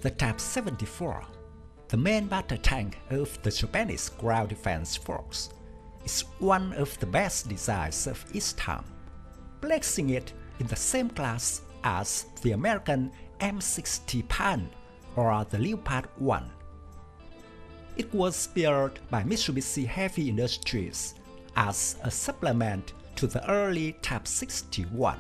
The Type 74, the main battle tank of the Japanese ground defense force, is one of the best designs of its time, placing it in the same class as the American M60 Patton or the Leopard 1. It was built by Mitsubishi Heavy Industries as a supplement to the early Type 61.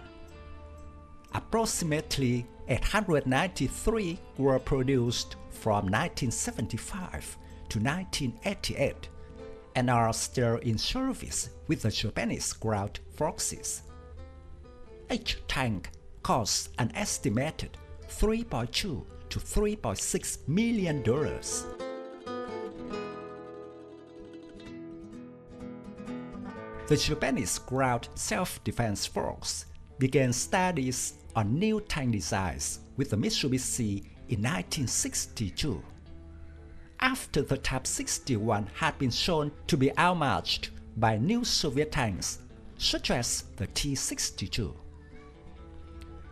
Approximately 893 were produced from 1975 to 1988 and are still in service with the Japanese ground forces. Each tank costs an estimated $3.2 to $3.6 million. The Japanese ground self-defense force began studies on new tank designs with the Mitsubishi in 1962. After the Type 61 had been shown to be outmatched by new Soviet tanks such as the T-62.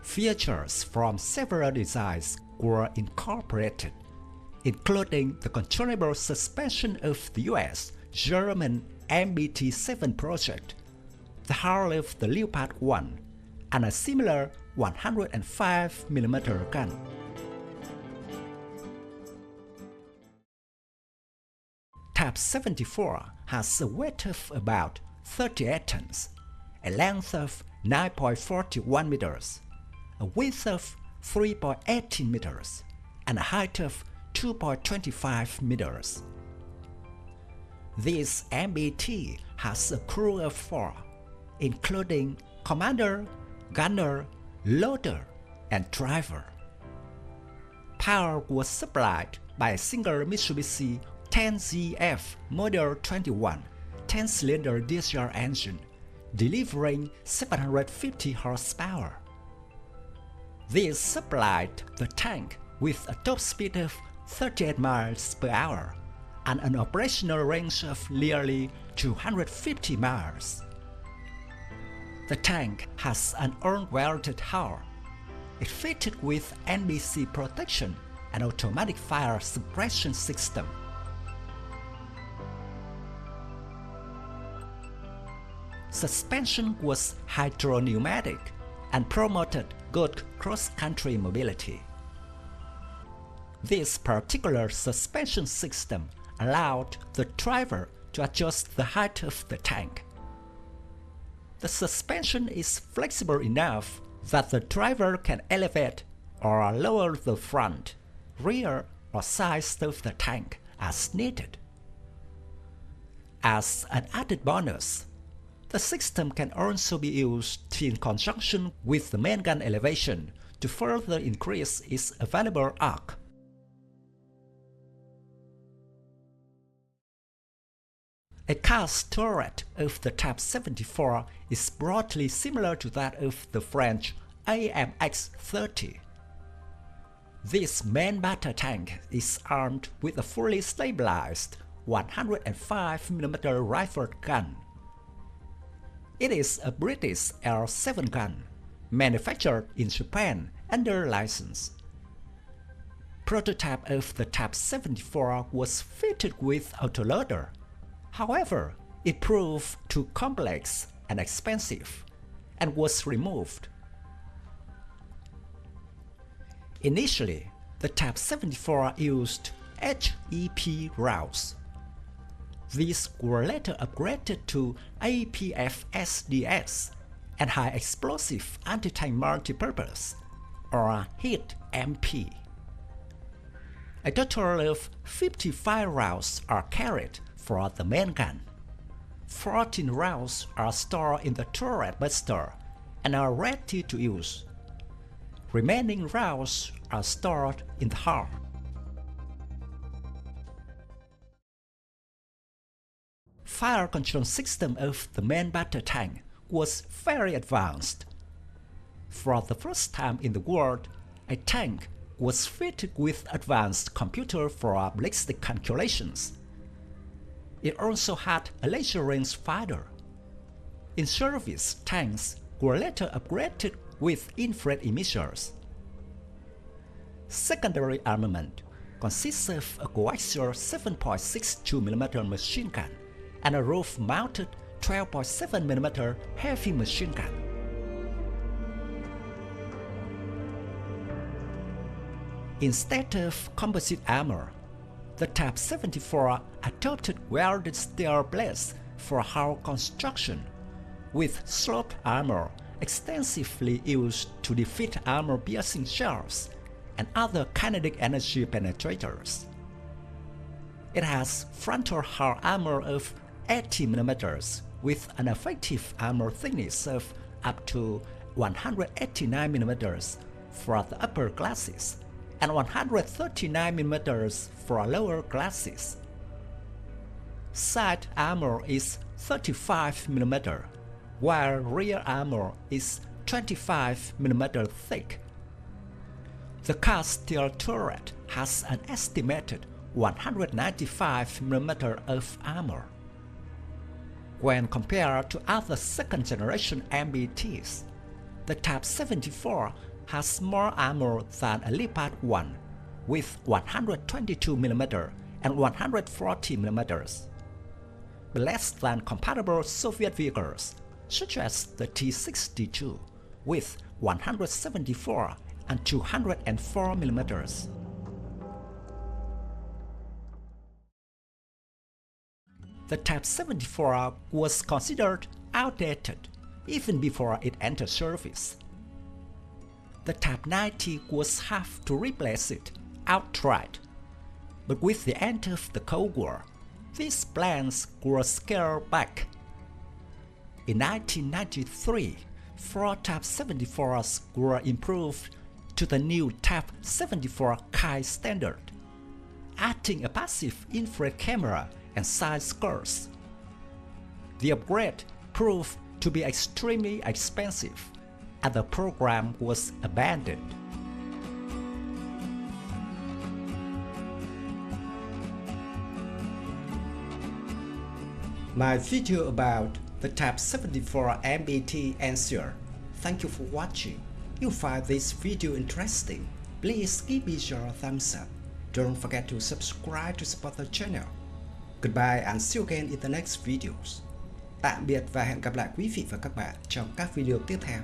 Features from several designs were incorporated, including the controllable suspension of the US-German MBT 7 project, the hull of the Leopard 1, and a similar 105mm gun. Type 74 has a weight of about 38 tons, a length of 9.41 meters, a width of 3.18 meters, and a height of 2.25 meters. This MBT has a crew of 4, including commander, gunner, loader, and driver. Power was supplied by a single Mitsubishi 10ZF Model 21 10-cylinder diesel engine, delivering 750 horsepower. This supplied the tank with a top speed of 38 miles per hour and an operational range of nearly 250 miles. The tank has an unwelded hull. It fitted with NBC protection and automatic fire suppression system. Suspension was hydropneumatic and promoted good cross-country mobility. This particular suspension system allowed the driver to adjust the height of the tank. The suspension is flexible enough that the driver can elevate or lower the front, rear, or sides of the tank as needed. As an added bonus, the system can also be used in conjunction with the main gun elevation to further increase its available arc. A cast turret of the Type 74 is broadly similar to that of the French AMX-30. This main battle tank is armed with a fully stabilized 105mm rifled gun. It is a British L7 gun, manufactured in Japan under license. Prototype of the Type 74 was fitted with autoloader. However, it proved too complex and expensive, and was removed. Initially, the Type 74 used HEP rounds. These were later upgraded to APF-SDS and High Explosive Anti-Tank Multipurpose, or HIT MP. A total of 55 rounds are carried for the main gun. 14 rounds are stored in the turret buster and are ready to use. Remaining rounds are stored in the hull. Fire control system of the main battle tank was very advanced. For the first time in the world, a tank was fitted with advanced computer for ballistic calculations. It also had a laser range finder. In-service tanks were later upgraded with infrared emitters. Secondary armament consists of a coaxial 7.62mm machine gun and a roof-mounted 12.7mm heavy machine gun. Instead of composite armor, the Type 74 adopted welded steel blades for hull construction, with sloped armor extensively used to defeat armor-piercing shells and other kinetic energy penetrators. It has frontal hull armor of 80mm with an effective armor thickness of up to 189mm for the upper classes and 139mm for lower classes. Side armor is 35mm, while rear armor is 25mm thick. The cast steel turret has an estimated 195mm of armor. When compared to other second-generation MBTs, the Type 74 has more armor than a Leopard 1 with 122mm and 140mm, but less than comparable Soviet vehicles such as the T-62 with 174 and 204mm. The Type 74 was considered outdated even before it entered service. The Type 90 was have to replace it outright, but with the end of the Cold War, these plans were scaled back. In 1993, 4 Type 74s were improved to the new Type 74 Chi standard, adding a passive infrared camera and side skirts. The upgrade proved to be extremely expensive, and the program was abandoned. My video about the Type 74 MBT ends here. Thank you for watching. If you find this video interesting, please give me your thumbs up. Don't forget to subscribe to support the channel. Goodbye and see you again in the next videos. Tạm biệt và hẹn gặp lại quý vị và các bạn trong các video tiếp theo.